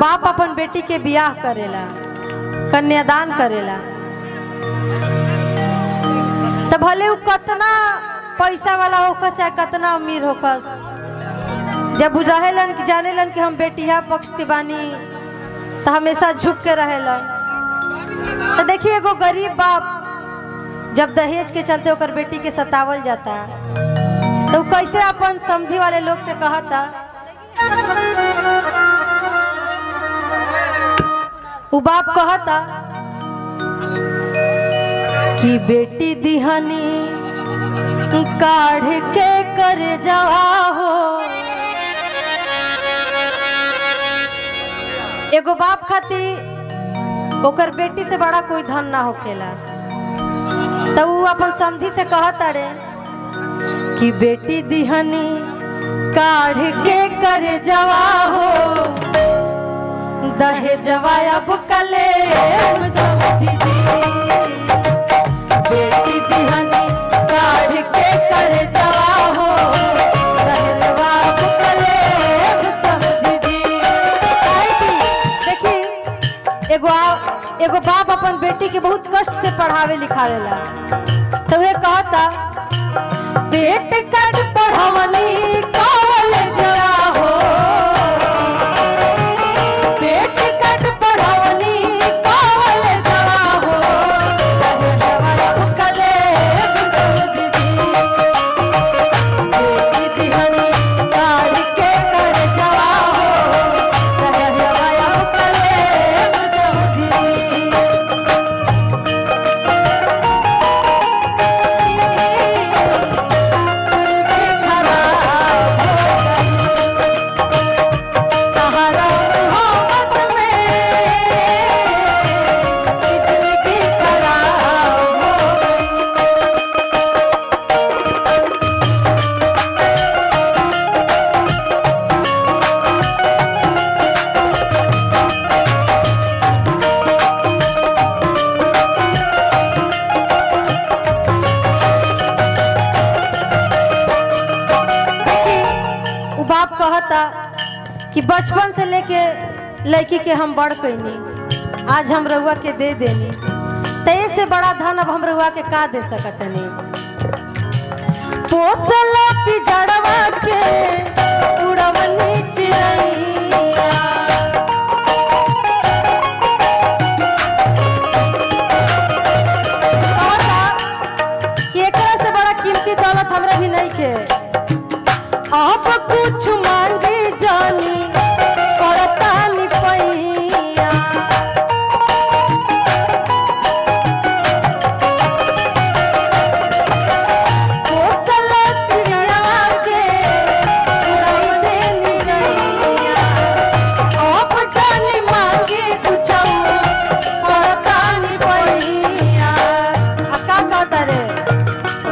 बाप अपन बेटी के बियाह करेला, कन्यादान करेला, तो भले वो कितना पैसा वाला होकर चाहे कितना अमीर होकर, जब रहेलन कि जानेलन कि हम बेटिया पक्ष के बानी तो हमेशा झुक के रहेलन। तो देखिए एगो गरीब बाप जब दहेज के चलते ओकर बेटी के सतावल जाता तो कैसे अपन समधी वाले लोग से कहता, वो बाप कहता कि बेटी दिहनी काढ़ के कर जावा हो। एगो बाप खातिर ओकर बेटी से बड़ा कोई धन ना होखेला, तो वो अपन समधी से कहता रे कि बेटी दिहनी काढ़ के कर जावा हो, दहेजवा अब कले समधी जी, बेटी दिहनी काढ़ के कर जावा हो, दहेजवा अब कले समधी जी। देखी एगो बाप अपन बेटी के बहुत कष्ट से पढ़ावे लिखावेला, तो वे कहता पेट कट पढ़वनी कॉलेज हो, पेट कट पढ़वनी कॉलेज हो, कले बेटी दिहनी काढ़ के कर जवा हो, कले कि बचपन से लेके लड़की के हम बड़ कैनी, आज हम रउआ के दे देनी, ते से बड़ा धन अब हम रउआ के का दे सकतनी। पोसला पिजड़वा के उड़वनी चिड़ैया, एकरा से बड़ा कीमती दौलत हमरा भी नहीं के। आप कुछ मांगे जानी करतानी पैया, पोसला पिजड़वा के उड़ाई देनी जइया, आप जानी मांगे कुछ करतानी पैया। का कहता रे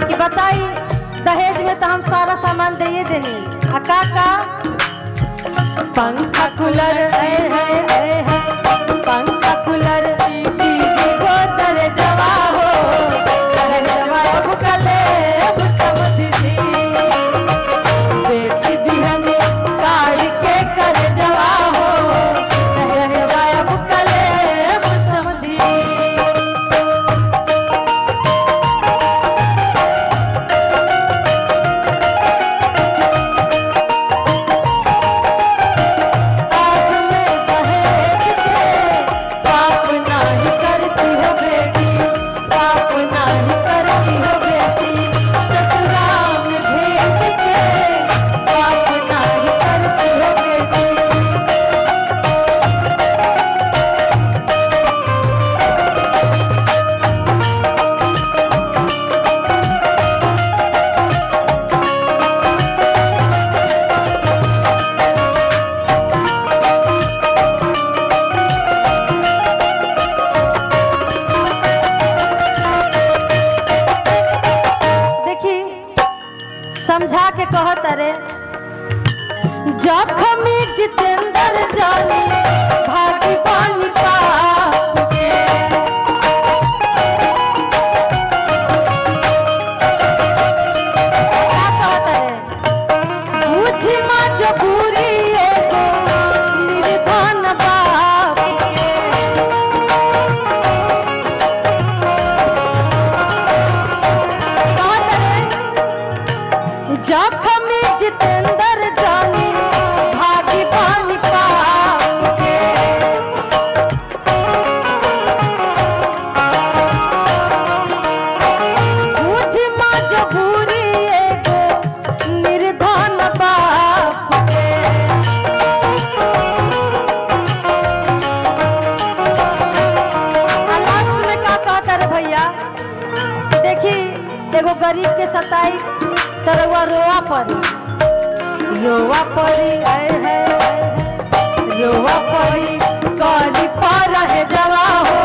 कि बताई दहेज में तो हम सारा सामान दे देनी, का पंखा कूलर है पंखा कूलर टीवी बोतल जवा हो, अब कले समधी जी, बेटी दिहनी काढ़ के कर जवा हो, अब कले समधी। आग में गरीब के सताई तरवा रोआ पड़ी है रोआ पड़ी कली पर है जवा हो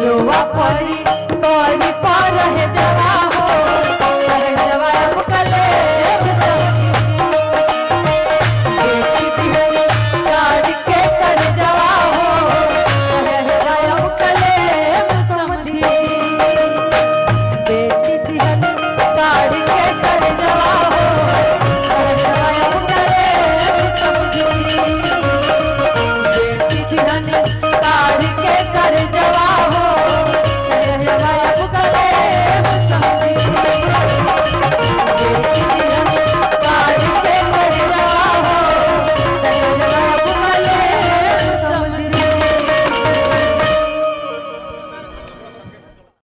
रोआ पड़ी कली पर है जवा हो है जवा अब कले गाड़ी के कर जवा हो है जवा अब कले समझी बेटी दिहन गाड़ी के कर जवा हो है जवा अब कले समझी बेटी दिहन